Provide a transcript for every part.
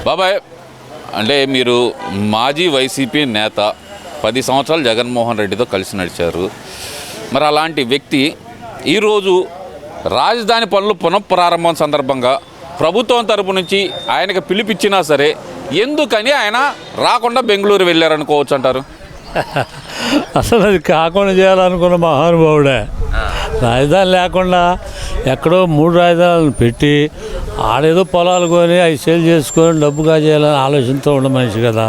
బాబాయ్, అంటే మీరు మాజీ వైసీపీ నేత, 10 సంవత్సరాలు జగన్మోహన్ రెడ్డితో కలిసి నడిచారు. మరి అలాంటి వ్యక్తి ఈరోజు రాజధాని పనులు పునఃప్రారంభం సందర్భంగా ప్రభుత్వం తరపు నుంచి ఆయనకు పిలిపించినా సరే ఎందుకని ఆయన రాకుండా బెంగళూరు వెళ్ళారనుకోవచ్చు అంటారు? అసలు అది కాకుండా చేయాలనుకున్న మహానుభావుడే. రాజధాని లేకుండా ఎక్కడో 3 రాజధానులను పెట్టి ఆడేదో పొలాలు కొని అవి సేల్ చేసుకొని డబ్బుగా చేయాలని ఆలోచనతో ఉన్న మనిషి కదా.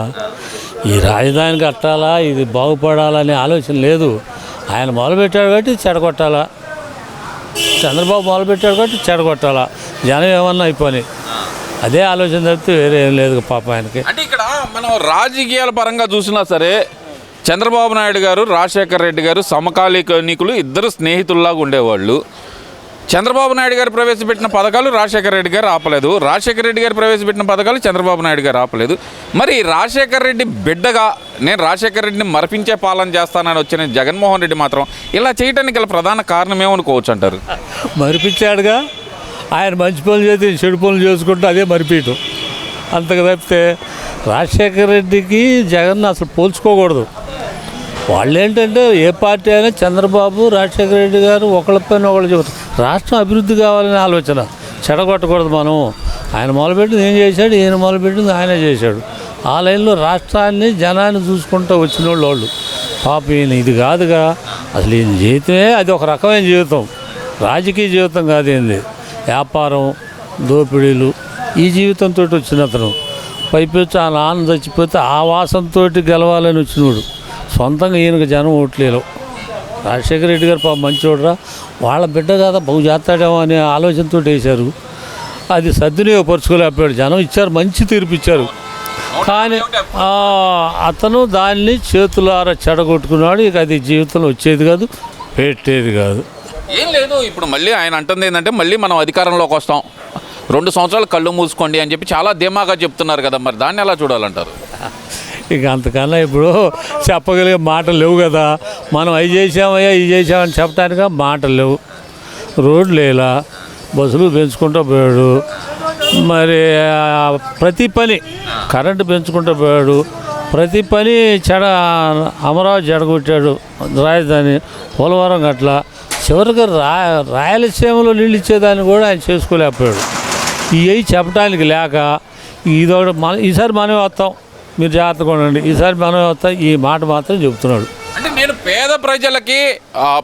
ఈ రాజధాని కట్టాలా, ఇది బాగుపడాలనే ఆలోచన లేదు. ఆయన మొదలుపెట్టాడు కాబట్టి చెడగొట్టాలా, చంద్రబాబు మొదలుపెట్టాడు కాబట్టి చెడగొట్టాలా, జనం ఏమన్నా అయిపోయి అదే ఆలోచన తప్పితే వేరే ఏం లేదు పాప ఆయనకి. అంటే ఇక్కడ మనం రాజకీయాల పరంగా చూసినా సరే చంద్రబాబు నాయుడు గారు, రాజశేఖర రెడ్డి గారు సమకాలీకులు, ఇద్దరు స్నేహితుల్లాగా ఉండేవాళ్ళు. చంద్రబాబు నాయుడు గారు ప్రవేశపెట్టిన పథకాలు రాజశేఖర రెడ్డి గారు ఆపలేదు, రాజశేఖర రెడ్డి గారు ప్రవేశపెట్టిన పథకాలు చంద్రబాబు నాయుడు గారు ఆపలేదు. మరి రాజశేఖర రెడ్డి బిడ్డగా నేను రాజశేఖర రెడ్డిని మరపించే పాలన చేస్తానని వచ్చిన జగన్మోహన్ రెడ్డి మాత్రం ఇలా చేయడానికి గల ప్రధాన కారణం ఏమనుకోవచ్చు అంటారు? మరిపించాడుగా, ఆయన మంచి పనులు చేసి చెడు పనులు చేసుకుంటూ అదే మరిపీయటం. అంతకు తప్పితే రాజశేఖర రెడ్డికి జగన్ అసలు పోల్చుకోకూడదు. వాళ్ళు ఏంటంటే ఏ పార్టీ అయినా చంద్రబాబు, రాజశేఖర రెడ్డి గారు ఒకళ్ళపైన ఒకళ్ళు చెబుతారు. రాష్ట్రం అభివృద్ధి కావాలనే ఆలోచన, చెడగొట్టకూడదు మనం. ఆయన మొదలుపెట్టింది ఏం చేశాడు, ఈయన మొదలుపెట్టింది ఆయనే చేశాడు. ఆ లైన్లో రాష్ట్రాన్ని జనాన్ని చూసుకుంటూ వచ్చిన వాళ్ళు పాప ఈయన ఇది కాదుగా. అసలు ఈయన జీవితమే అది ఒక రకమైన జీవితం, రాజకీయ జీవితం కాదు. ఏంది వ్యాపారం, దోపిడీలు, ఈ జీవితంతో వచ్చిన అతను పైపెచ్చి ఆ నాన్న చచ్చిపోతే ఆ వాసనతో గెలవాలని వచ్చినోడు. సొంతంగా ఈయనకు జనం ఓట్లేరు. రాజశేఖర రెడ్డి గారు పాప మంచివాడురా, వాళ్ళ బిడ్డ కదా బాగు చేస్తాడేమో అనే ఆలోచనతో వేశారు. అది సద్వినియోగపరుచుకోలేకపోయాడు. జనం ఇచ్చారు, మంచి తీర్పు ఇచ్చారు. కానీ అతను దాన్ని చేతులారా చెడగొట్టుకున్నాడు. ఇక అది జీవితంలో వచ్చేది కాదు, పెట్టేది కాదు. ఏం లేదు, ఇప్పుడు మళ్ళీ ఆయన అంటుంది ఏంటంటే మళ్ళీ మనం అధికారంలోకి వస్తాం, 2 సంవత్సరాలు కళ్ళు మూసుకోండి అని చెప్పి చాలా ధీమాగా చెప్తున్నారు కదా. మరి దాన్ని ఎలా చూడాలంటారు? ఇక అంతకన్నా ఇప్పుడు చెప్పగలిగే మాటలు లేవు కదా. మనం అవి చేసామయ్యా, ఇవి చేసామని చెప్పడానికి మాటలు లేవు. రోడ్లు లేలా, బస్సులు పెంచుకుంటూ పోయాడు. మరి ప్రతి పని కరెంటు పెంచుకుంటూ పోయాడు. ప్రతి పని అమరావతి చెడగొట్టాడు, రాజధాని పోలవరం గట్ల. చివరికి రాయలసీమలో నీళ్ళు ఇచ్చేదాన్ని కూడా ఆయన చేసుకోలేకపోయాడు. ఇవి చెప్పడానికి లేక ఇదొకటి ఈసారి మనమే వస్తాం, మీరు జాగ్రత్తగా ఉండండి, ఈసారి మనమే వస్తాం, ఈ మాట మాత్రం చెబుతున్నాడు. అంటే నేను పేద ప్రజలకి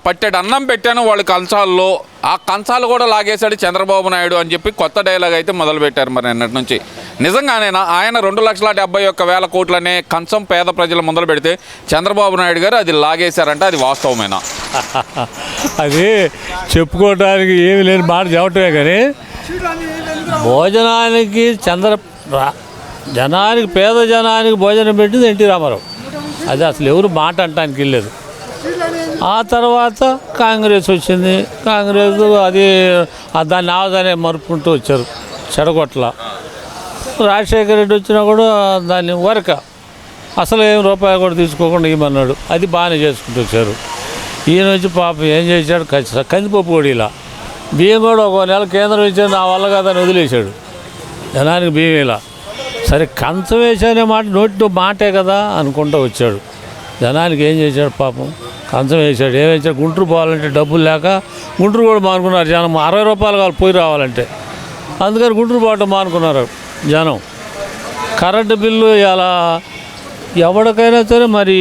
పట్టెడు అన్నం పెట్టాను వాళ్ళ కంచాల్లో, ఆ కంచాలు కూడా లాగేశాడు చంద్రబాబు నాయుడు అని చెప్పి కొత్త డైలాగ్ అయితే మొదలుపెట్టారు. మరి నిన్నటి నుంచి నిజంగానేనా ఆయన 2,71,000 కోట్లనే కంచం పేద ప్రజలు మొదలు పెడితే చంద్రబాబు నాయుడు గారు అది లాగేశారంటే అది వాస్తవమేనా? అది చెప్పుకోవడానికి ఏమి లేని మాట చెప్పటమే. కానీ భోజనానికి జనానికి, పేద జనానికి భోజనం పెట్టింది ఎన్టీ రామారావు. అది అసలు ఎవరు మాట అంటానికి వెళ్ళలేదు. ఆ తర్వాత కాంగ్రెస్ వచ్చింది. కాంగ్రెస్ అది దాన్ని ఆవదానే మరుపుకుంటూ వచ్చారు, చెడగొట్ల. రాజశేఖర రెడ్డి వచ్చినా కూడా దాన్ని వరక అసలు ఏం రూపాయి కూడా తీసుకోకుండా ఇవ్వమన్నాడు. అది బాగానే చేసుకుంటూ వచ్చారు. ఈయన వచ్చి పాపం ఏం చేశాడు, కందిపప్పు కూడా ఇలా బియ్యం కూడా ఒక నెల కేంద్రం ఇచ్చాడు, నా వల్ల కాదని వదిలేశాడు. జనానికి బియ్యం ఇలా సరే కంచం వేసానే మాట నోటితో మాటే కదా అనుకుంటూ వచ్చాడు. జనానికి ఏం చేశాడు పాపం, కంచం వేసాడు. ఏం వేసాడు, గుంటూరు పోవాలంటే డబ్బులు లేక గుంటూరు కూడా మానుకున్నారు జనం. 60 రూపాయలు కావాలి పోయి రావాలంటే, అందుకని గుంటూరు పోవటం మానుకున్నారు జనం. కరెంటు బిల్లు ఇలా ఎవరికైనా సరే మరి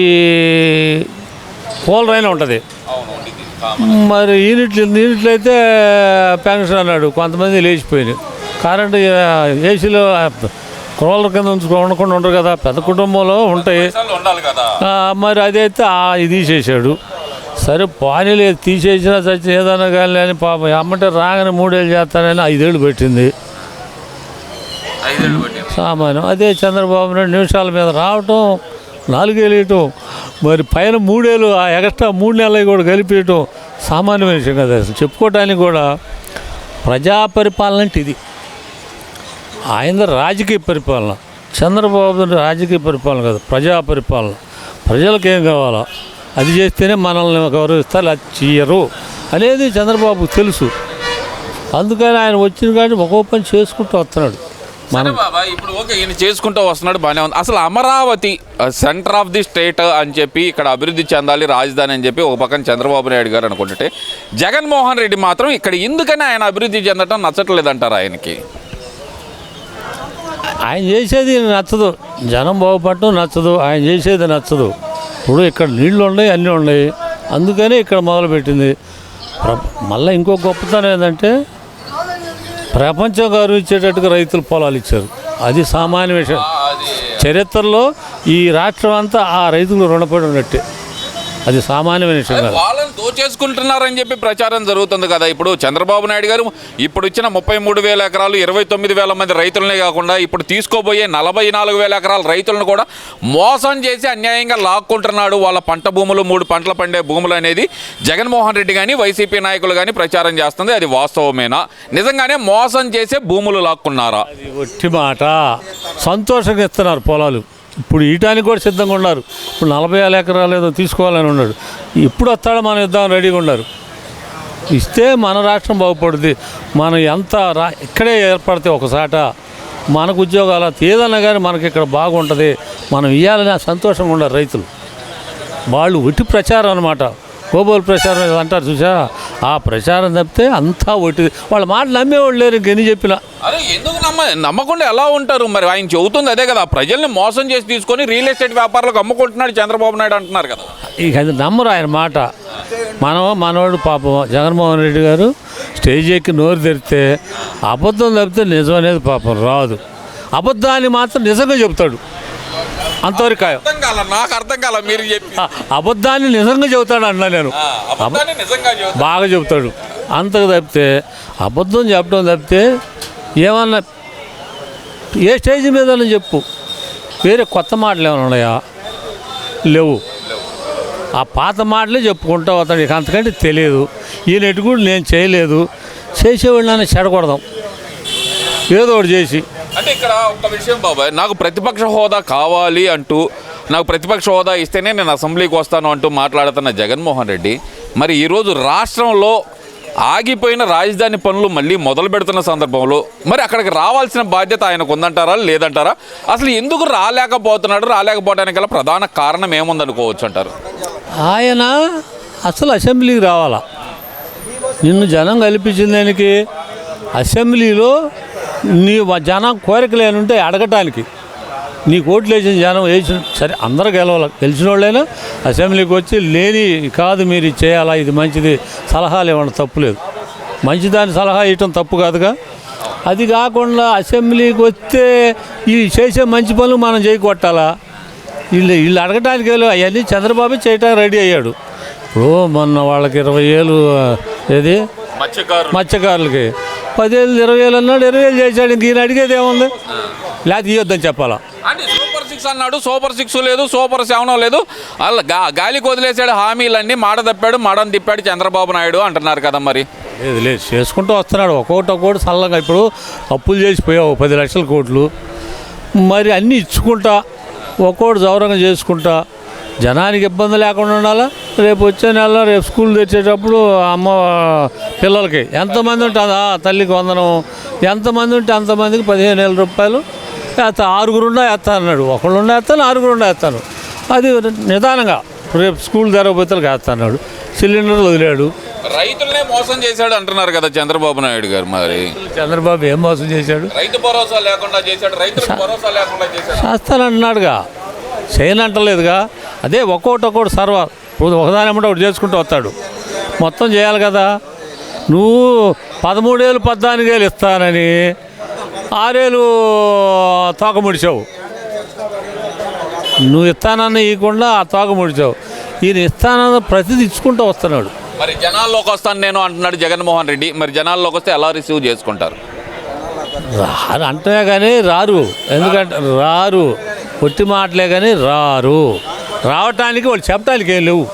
పోలరైనా ఉంటుంది. మరి యూనిట్లు అయితే పెన్షన్ అన్నాడు, కొంతమంది లేచిపోయినాయి. కరెంటు ఏసీలో కూలర్ కింద ఉండకుండా ఉండరు కదా, పెద్ద కుటుంబంలో ఉంటాయి. మరి అదైతే ఇది తీసేసాడు. సరే పానీలు తీసేసినా చచ్చి ఏదైనా కానీ అని పాపం అమ్మంటే రాగానే 3 ఏళ్ళు చేస్తానని 5 ఏళ్ళు పెట్టింది సామాన్యం. అదే చంద్రబాబు నాయుడు నిమిషాల మీద రావటం, 4 ఏళ్ళు వేయటం, మరి పైన 3 ఏళ్ళు ఆ ఎక్స్ట్రా 3 నెలలు కూడా కలిపేయటం సామాన్యమైన విషయం కదా. అసలు చెప్పుకోవటానికి కూడా ప్రజా పరిపాలన అంటే ఇది. ఆయన రాజకీయ పరిపాలన, చంద్రబాబు రాజకీయ పరిపాలన కాదు, ప్రజా పరిపాలన. ప్రజలకు ఏం కావాలో అది చేస్తేనే మనల్ని గౌరవిస్తారు, అది చెయ్యరు అనేది చంద్రబాబుకు తెలుసు. అందుకని ఆయన వచ్చిన కానీ ఒక్కో పని చేసుకుంటూ వస్తున్నాడు. సరే బాబా, ఇప్పుడు ఓకే ఈయన చేసుకుంటూ వస్తున్నాడు, బాగానే ఉంది. అసలు Amaravati centre of the state అని చెప్పి ఇక్కడ అభివృద్ధి చెందాలి రాజధాని అని చెప్పి ఒక పక్కన చంద్రబాబు నాయుడు గారు అనుకుంటుంటే, జగన్మోహన్ రెడ్డి మాత్రం ఇక్కడ ఎందుకని ఆయన అభివృద్ధి చెందటం నచ్చట్లేదంటారు ఆయనకి? ఆయన చేసేది నచ్చదు, జనం బాగుపడటం నచ్చదు, ఆయన చేసేది నచ్చదు. ఇప్పుడు ఇక్కడ నీళ్లు ఉన్నాయి, అన్నీ ఉన్నాయి, అందుకని ఇక్కడ మొదలుపెట్టింది. మళ్ళీ ఇంకో గొప్పతనం ఏంటంటే ప్రపంచం గౌరవించేటట్టుగా రైతులు పొలాలు ఇచ్చారు. అది సామాన్య విషయం. చరిత్రలో ఈ రాష్ట్రం అంతా ఆ రైతులు రుణపడి ఉన్నట్టే. అది సామాన్యమైన విషయం కాదు. వాళ్ళని దోచేసుకుంటున్నారని చెప్పి ప్రచారం జరుగుతుంది కదా. ఇప్పుడు చంద్రబాబు నాయుడు గారు ఇప్పుడు ఇచ్చిన 33,000 ఎకరాలు 29,000 మంది రైతులనే కాకుండా ఇప్పుడు తీసుకోబోయే 44,000 ఎకరాల రైతులను కూడా మోసం చేసి అన్యాయంగా లాక్కుంటున్నాడు. వాళ్ళ పంట భూములు 3 పంటలు పండే భూములు అనేది జగన్మోహన్ రెడ్డి కానీ వైసీపీ నాయకులు కానీ ప్రచారం చేస్తుంది. అది వాస్తవమేనా? నిజంగానే మోసం చేసే భూములు లాక్కున్నారా? అది ఒట్టి మాట. సంతోషంగా ఇస్తున్నారు పొలాలు. ఇప్పుడు ఇయటానికి కూడా సిద్ధంగా ఉన్నారు. ఇప్పుడు 40,000 ఎకరాలు ఏదో తీసుకోవాలని ఉన్నాడు. ఇప్పుడు వస్తాడో మనం ఇద్దాం రెడీగా ఉన్నారు. ఇస్తే మన రాష్ట్రం బాగుపడుద్ది. మనం ఎంత ఇక్కడే ఏర్పడితే ఒకసాట మనకు ఉద్యోగాలు ఏదన్నా కానీ మనకి ఇక్కడ బాగుంటుంది, మనం ఇవ్వాలని సంతోషంగా ఉన్నారు రైతులు. వాళ్ళు ఒట్టి ప్రచారం అనమాట, కోబోలు ప్రచారం అంటారు చూసా, ఆ ప్రచారం తప్పితే అంతా ఒట్టిది. వాళ్ళ మాట నమ్మేవాళ్ళు లేరు. ఇంకెన్ని చెప్పినా అరే ఎందుకు నమ్మకుండా ఎలా ఉంటారు? మరి ఆయన చెబుతుంది అదే కదా, ప్రజల్ని మోసం చేసి తీసుకొని రియల్ ఎస్టేట్ వ్యాపారులకు అమ్ముకుంటున్నాడు చంద్రబాబు నాయుడు అంటున్నారు కదా. ఇక అది నమ్మరు ఆయన మాట. మనవాడు పాపం జగన్మోహన్ రెడ్డి గారు స్టేజ్ ఎక్కి నోరు తెరిస్తే అబద్ధం తప్పితే నిజం అనేది పాపం రాదు. అబద్ధాన్ని మాత్రం నిజంగా చెబుతాడు, అంతవరకు నాకు అర్థం కాల మీరు చెప్పి. అబద్ధాన్ని నిజంగా చెబుతాడు అన్నా నేను. బాగా చెబుతాడు. అంతకు తప్పితే అబద్ధం చెప్పడం తప్పితే ఏమన్నా ఏ స్టేజ్ మీద చెప్పు, వేరే కొత్త మాటలు ఏమైనా ఉన్నాయా? లేవు. ఆ పాత మాటలే చెప్పుకుంటూ అతను ఇక అంతకంటే తెలియదు. ఈయన ఎటు కూడా నేను చేయలేదు, చేసేవాడిని చెడగొడదాం ఏదో ఒకటి చేసి. అంటే ఇక్కడ ఒక విషయం బాబాయ్, నాకు ప్రతిపక్ష హోదా కావాలి అంటూ, నాకు ప్రతిపక్ష హోదా ఇస్తేనే నేను అసెంబ్లీకి వస్తాను అంటూ మాట్లాడుతున్న జగన్మోహన్ రెడ్డి మరి ఈరోజు రాష్ట్రంలో ఆగిపోయిన రాజధాని పనులు మళ్ళీ మొదలు పెడుతున్న సందర్భంలో మరి అక్కడికి రావాల్సిన బాధ్యత ఆయనకు ఉందంటారా లేదంటారా? అసలు ఎందుకు రాలేకపోతున్నాడు? రాలేకపోవడానికి గల ప్రధాన కారణం ఏముందనుకోవచ్చు అంటారు? ఆయన అసలు అసెంబ్లీకి రావాలా? నిన్ను జనం కల్పించిన దానికి అసెంబ్లీలో నీ జనం కోరికలు ఏమంటే అడగటానికి, నీ ఓట్లు వేసిన జనం వేసిన సరే అందరూ గెలిచిన వాళ్ళైనా అసెంబ్లీకి వచ్చి లేని కాదు మీరు ఇది చేయాలా, ఇది మంచిది సలహాలు ఇవ్వండి, తప్పులేదు. మంచిదాన్ని సలహా ఇవ్వటం తప్పు కాదుగా. అది కాకుండా అసెంబ్లీకి వస్తే ఈ చేసే మంచి పనులు మనం చేయకొట్టాలా? వీళ్ళు అడగటానికి అవన్నీ చంద్రబాబు చేయటానికి రెడీ అయ్యాడు. ఇప్పుడు మొన్న వాళ్ళకి 20,000 ఏది మత్స్యకారులకి 10,000 20,000 అన్నాడు, 20,000 చేశాడు. ఇంక ఈయన అడిగేది ఏముంది? లేకపోతే ఇవ్వద్దని చెప్పాలా? అంటే సూపర్ 6 అన్నాడు, సూపర్ 6 లేదు, సూపర్ 7 లేదు, అలా గాలికి వదిలేసాడు హామీలన్నీ, మాట తప్పాడు, మాడని తిప్పాడు చంద్రబాబు నాయుడు అంటున్నారు కదా. మరి లేదు చేసుకుంటూ వస్తున్నాడు ఒక్కొక్కటి సల్లగా. ఇప్పుడు అప్పులు చేసిపోయావు 10 లక్షల కోట్లు, మరి అన్నీ ఇచ్చుకుంటా ఒక్కోటి గౌరవంగా చేసుకుంటా జనానికి ఇబ్బంది లేకుండా ఉండాలా. రేపు వచ్చే నెలలో రేపు స్కూల్ తెచ్చేటప్పుడు అమ్మ పిల్లలకి ఎంతమంది ఉంటుందా తల్లికి వందనం, ఎంతమంది ఉంటే అంతమందికి 15,000 రూపాయలు వేస్తా. 6 వేస్తా అన్నాడు, ఒకళ్ళు వేస్తాను 6 వేస్తాను. అది నిదానంగా రేపు స్కూల్ తెరవబోతే వేస్తాడు. సిలిండర్ వదిలాడు. రైతులనే మోసం చేశాడు అంటున్నారు కదా చంద్రబాబు నాయుడు గారు. మరి చంద్రబాబు ఏం మోసం చేశాడు? రైతు భరోసా లేకుండా చేశాడు, రైతులకు భరోసా లేకుండా చేశాడు. చేస్తానంటున్నాడుగా, చేయనంటలేదుగా. అదే ఒక్కొక్కటి సర్వర్ ఒకదాని ఒకటి చేసుకుంటూ వస్తాడు. మొత్తం చేయాలి కదా. నువ్వు 13,000 14,000 ఇస్తానని 6,000 తోక ముడిచావు. నువ్వు ఇస్తానన్న ఇవ్వకుండా ఆ తోక ముడిచావు. ఈయన ఇస్తానన్న ప్రతిదీ ఇచ్చుకుంటూ వస్తున్నాడు. మరి జనాల్లోకి వస్తాను నేను అంటున్నాడు జగన్మోహన్ రెడ్డి. మరి జనాల్లోకి వస్తే ఎలా రిసీవ్ చేసుకుంటారు? అంటే కానీ రారు. ఎందుకంటే రారు, పొట్టి మాటలే కానీ రారు. రావటానికి వాళ్ళు చెప్పడానికి ఏం లేవు.